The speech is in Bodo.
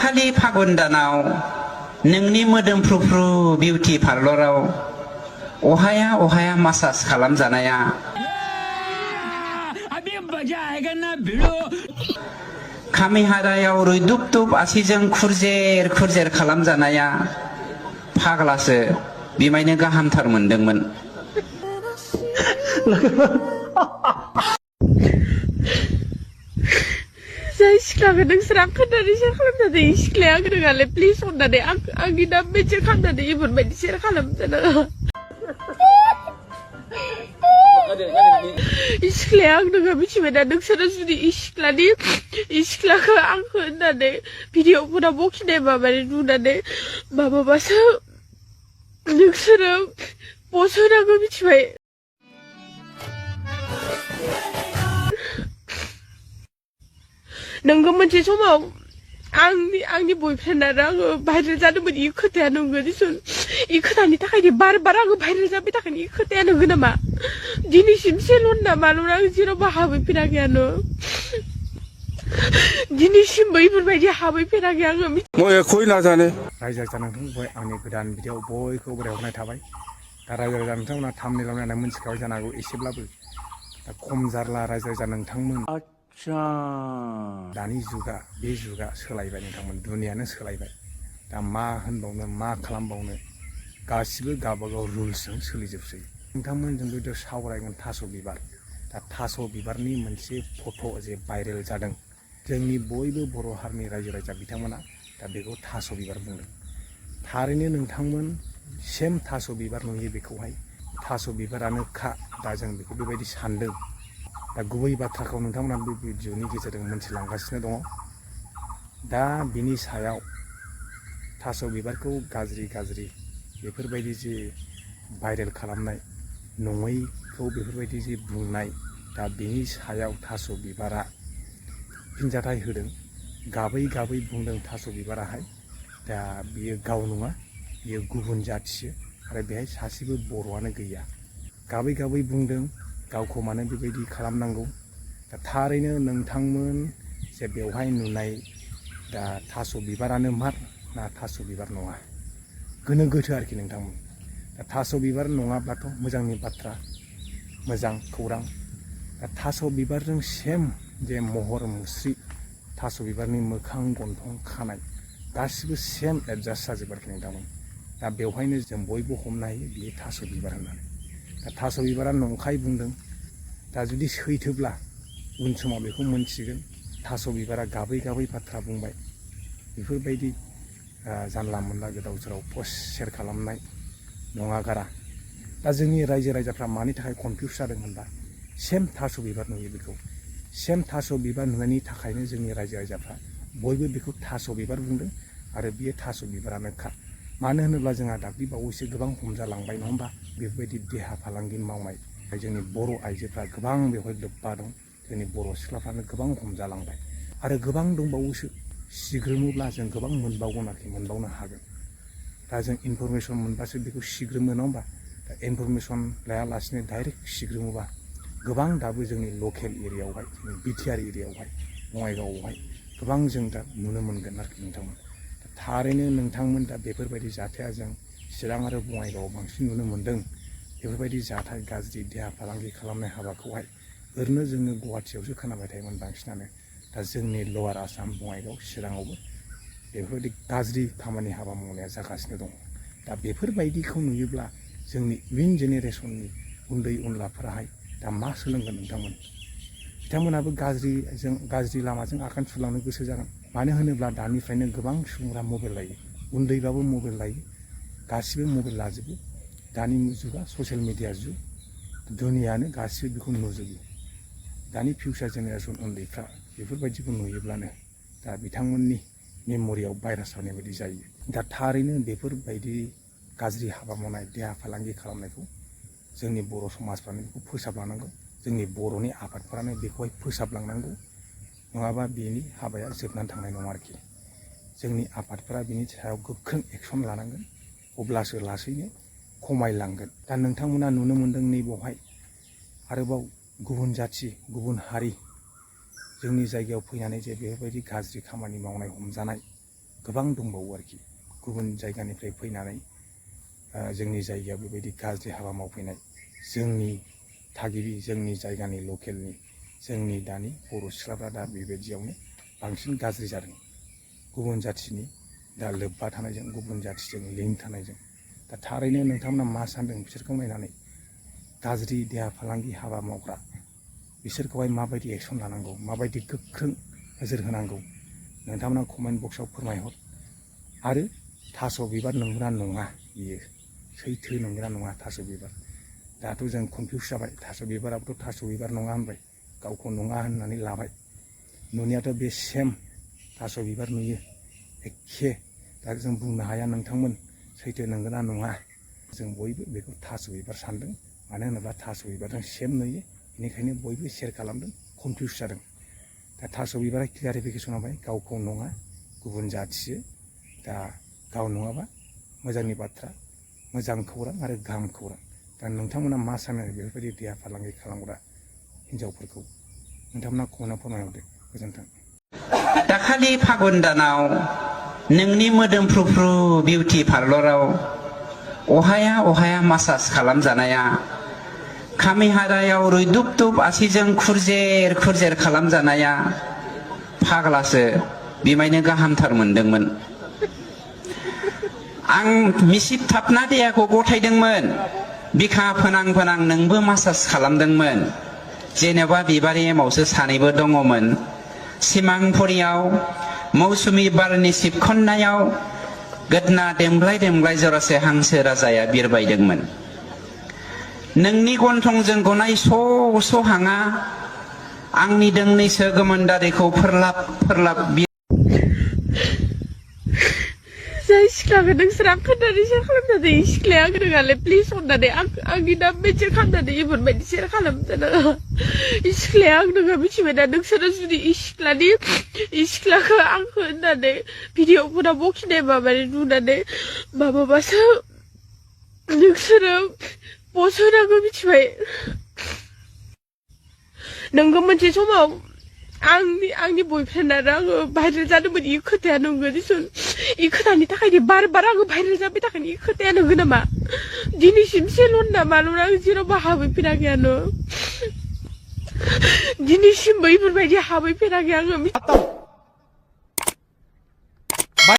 दाखालि फागुन दानाव नोंनि मोदोमफ्रुफ्रु बिउटि पार्लराव अहाया मासाज खालामजानाया खामिहारायाव रुइदुबदुब आसिजों खुरजेर खालामजानाया फाग्लासो बिमायनो गाहामथार मोनदोंमोन। जाय सिख्लाखौ नोंसोर आं खोन्थानानै सेयार खालामजादों इ सिख्लाया आं रोङालै प्लिज अननानै आंनि नाम मेनसन खालामनानै इफोरबायदि सेयार खालामजानाङा। इ सिख्लाया आं नोङो मिथिबायना नोंसोरो जुदि इ सिख्लाखौ आंखौ होननानै भिडिअफोराव बखिनाय माबानानै नुनानै माबाबासो नोंसोरो पस्ट होनांगौ मिथिबाय। नोंगौ मोनसे समाव आंनि बयफ्रेन्ड आरो आङो भाइरेल जादोंमोन इ खोथाया नंगौ दिसुन इ खोथानि थाखायनो बार आङो भाइरेल जाबाय थागोन इ खोथाया नंगौ नामा? दिनैसिम सेलुन नामाल' आं जेरावबो हाबहैफेराखैयानो दिनैसिमबो इफोरबायदि हाबहैफेराखै आङो। एख'य नाजाने रायजो राजा नोंथांखौहाय आंनि गोदान भिडिअ बयखौ बरायहरनाय थाबाय। दा रायजो राजा नोंथांमोना थाम्बनेइलाव नायनानै मोनथिखाबाय जानो हागौ एसेब्लाबो दा खम जारला रायजो राजा नोंथांमोन। दानि जुगा बे जुगा सोलायबाय नोंथांमोन दुनियानो सोलायबाय। दा मा होनबावनो मा खालामबावनो गासिबो गावबागाव रुल्सजों सोलिजोबसै। नोंथांमोन जों भिडिअ सावरायगोन थास' बिबार। दा थास' बिबारनि मोनसे फट' जे भाइरेल जादों जोंनि बयबो बर' हारिनि रायजो राजा बिथांमोना दा बेखौ थास' बिबार बुंदों। थारैनो नोंथांमोन सेम थास' बिबार नुयो बेखौहाय थास' बिबारानोखा। दा जों बेखौ बेबायदि सानदों। दा गुबै बाथ्राखौ नोंथांमोना बे भिडिअनि गेजेरजों मोनथिलांगासिनो दङ। दा बिनि सायाव थास' बिबारखौ गाज्रि बेफोरबायदि जे भाइरेल खालामनाय नङैखौ बेफोरबायदि जे बुंनाय दा बिनि सायाव थास' बिबारा फिनजाथाय होदों। गाबै बुंदों थास' बिबाराहाय दा बियो गाव नङा बियो गुबुन जाथिसो आरो बेहाय सासेबो बर'आनो गैया। गाबै बुंदों गावखौ मानो बेबायदि खालामनांगौ। दा थारैनो नोंथांमोन जे बेवहाय नुनाय दा थास' बिबारानो मार ना थास' बिबार नङा गोनो गोथो आरोखि नोंथांमोन। दा थास' बिबार नङाब्लाथ' मोजांनि बाथ्रा मोजां खौरां। दा थास' बिबारजों सेम जे महर मुस्रि थास' बिबारनि मोखां गन्थं खानाय गासिबो सेम एडजास्ट जाजोबो आरोखि नोंथांमोन। दा बेवहायनो जों बयबो हमनो हायो बियो थास' बिबार होननानै। दा थास' बिबारा नंखाय बुंदों। दा जुदि सैथोब्ला उन समाव बेखौ मोनथिगोन। थास' बिबारा गाबै बाथ्रा बुंबाय बेफोरबायदि जानला मोनला गोदाव सोराव पस्ट सेयार खालामनाय नङा गारा। दा जोंनि रायजो राजाफ्रा मानि थाखाय कनफिउस जादों होनबा सेम थास' बिबार नुयो बेखौ सेम थास' बिबार नुनायनि थाखायनो जोंनि रायजो राजाफ्रा बयबो बेखौ थास' बिबार बुंदों आरो बियो थास' बिबारानोखा। मानो होनोब्ला जोंहा दाख्लै बावैसो गोबां हमजालांबाय नङा होमबा बेफोरबायदि देहा फालांगि मावनाय जोंनि बर' आइजोफ्रा गोबां बेवहाय लोब्बा दं। जोंनि बर' सिख्लाफ्रानो गोबां हमजालांबाय आरो गोबां दंबावोसो। सिग्रोमोब्ला जों गोबां मोनबावगोन आरोखि मोनबावनो हागोन। दा जों इनफरमेसन मोनबासो बेखौ सिग्रोमो नङा होमबा। दा इनफरमेसन लायालासिनो डाइरेक्ट सिग्रोमोबा गोबां दाबो जोंनि लकेल एरियायावहाय जोंनि बिटिआर एरियायावहाय बङाइगावआवहाय गोबां जों दा नुनो मोनगोन आरोखि नोंथांमोन। थारैनो नोंथांमोन दा बेफोरबायदि जाथाया जों चिरां आरो बङाइगावआव बांसिन नुनो मोन्दों। बेफोरबायदि जाथाय गाज्रि देहा फालांगि खालामनाय हाबाखौहाय ओरैनो जोङो गुवाहाटियावसो खोनाबाय थायोमोन बांसिनानो। दा जोंनि लवार आसाम बङाइगाव चिराङावबो बेफोरबायदि गाज्रि खामानि हाबा मावनाया जागासिनो दङ। दा बेफोरबायदिखौ नुयोब्ला जोंनि इयुन जेनेरेसननि उन्दै उनलाफोराहाय दा मा सोलोंगोन नोंथांमोन। बिथांमोनाबो गाज्रि लामाजों आगान सुरलांनो गोसो जागोन। मानो होनोब्ला दानिफ्रायनो गोबां सुबुंफ्रा मबाइल लायो उन्दैबाबो मबाइल लायो गासिबो मबाइल लाजोबो। दानि जुगा ससियेल मिडिया जुग दुनियानो गासिबो बेखौ नुजोबो। दानि फिउचार जेनेरेसन उन्दैफ्रा बेफोरबायदिखौ नुयोब्लानो दा बिथांमोननि मेम'रियाव भाइरास जानाय बायदि जायो। दा थारैनो बेफोरबायदि गाज्रि हाबा मावनाय देहा फालांगि खालामनायखौ जोंनि बर' समाजफ्रानो बेखौ फोसाबलांनांगौ। जोंनि बर'नि आफादफ्रानो बेखौहाय फोसाबलांनांगौ। नङाबा बेनि हाबाया जोबनानै थांनाय नङा आरोखि। जोंनि आफादफ्रा बिनि सायाव गोख्रों एक्सन लानांगोन अब्लासो लासैनो खमायलांगोन। दा नोंथांमोना नुनो मोन्दों नैबावहाय आरोबाव गुबुन जाथि गुबुन हारि जोंनि जायगायाव फैनानै जे बेफोरबायदि गाज्रि खामानि मावनाय हमजानाय गोबां दंबावो आरोखि गुबुन जायगानिफ्राय फैनानै जोंनि जायगायाव बेबायदि गाज्रि हाबा मावफैनाय जोंनि थागिबि जोंनि जायगानि लकेलनि जोंनि दानि बर' सिख्लाफ्रा दा बेबायदियावनो बांसिन गाज्रि जादों गुबुन जाथिनि दा लोब्बा थानायजों गुबुन जाथिजों लिंक थानायजों दा थारैनो नोंथांमोना मा सान्दों बिसोरखौ नायनानै गाज्रि देहा फालांगि हाबा मावग्रा बिसोरखौहाय माबायदि एक्सन लानांगौ माबायदि गोख्रों नोजोर होनांगौ नोंथांमोना कमेन्ट बक्सआव फोरमायहर आरो थास' बिबार नंगौना नङा बियो सैथो नंगौना नङा थास' बिबार दाथ' जों कनफिउस जाबाय थास' बिबाराबोथ' थास' बिबार नङा होनबाय गावखौ नङा होननानै लाबाय नुनायाथ' बे सेम थास' बिबार नुयो एखे दा जों बुंनो हाया नोंथांमोन सैथो नंगौना नङा जों बयबो बेखौ थास' बिबार सानदों मानो होनोब्ला थास' बिबारजों सेम नुयो बेनिखायनो बयबो शेयार खालामदों कनफिउस जादों दा थास' बिबारा क्लियारिफिकेसन होबाय गावखौ नङा गुबुन जाथिसो दा गाव नङाबा मोजांनि बाथ्रा मोजां खौरां आरो गाहाम खौरां दा नोंथांमोना मा सानो बेफोरबायदि देहा फालांगि खालामग्रा हिन्जावफोरखौ नोंथांमोना कमेन्टआव फोरमायहरदो गोजोन्थों दाखालि फागुन दानाव नोंनि मोदोमफ्रुफ्रु बिउटि पार्लराव अहाया मासाज खालामजानाया खामिहारायाव रुइदुबदुब आसिजों खुरजेर खालामजानाया फाग्लासो बिमायनो गाहामथार मोनदोंमोन आं मिसिबथाबना देहाखौ गथायदोंमोन बिखा फोनां नोंबो मासाज खालामदोंमोन जेनेबा बिबार एमावसो सानैबो दङमोन सिमांफुरियाव मौसुमि बारनि सिबखन्नायाव गोदना देमग्लाय जरासे हांसो राजाया बिरबायदोंमोन नोंनि गन्थंजों गनाय स' हाङा आंनि दोंनैसो गोमोन दारिखौ फोरलाब जाय सिख्लाखौ नोंसोर आं खोन्थानो सेयार खालामनानै सिख्लाया आं रोङालै प्लिज अननानै आंनि नाम मेनसन खालामनानै बेफोरबायदि सेयार खालामजानाङा सिख्लाया आं नोङा मिथिबायना नोंसोरो जुदि सिख्लाखौ आंखौ होननानै भिडिअफोराव बखिनाय माबानि नुनानै माबाबासो नोंसोरो पस्ट होनांगौ मिथिबाय नोंगौ मोनसे समाव आंनि बयफ्रेन्ड आरो आङो भाइरेल जादोंमोन इ खोथाया नंगौ दिसुन इ खोथानि थाखायनो बार आङो भाइरेल जाबाय थाखायनो इ खोथाया नंगौ नामा दिनैसिम सेलन ना माल'ना आं जेरावबो हाबैफेराखैयानो दिनैसिमबो इफोरबायदि हाबैफेराखै आङो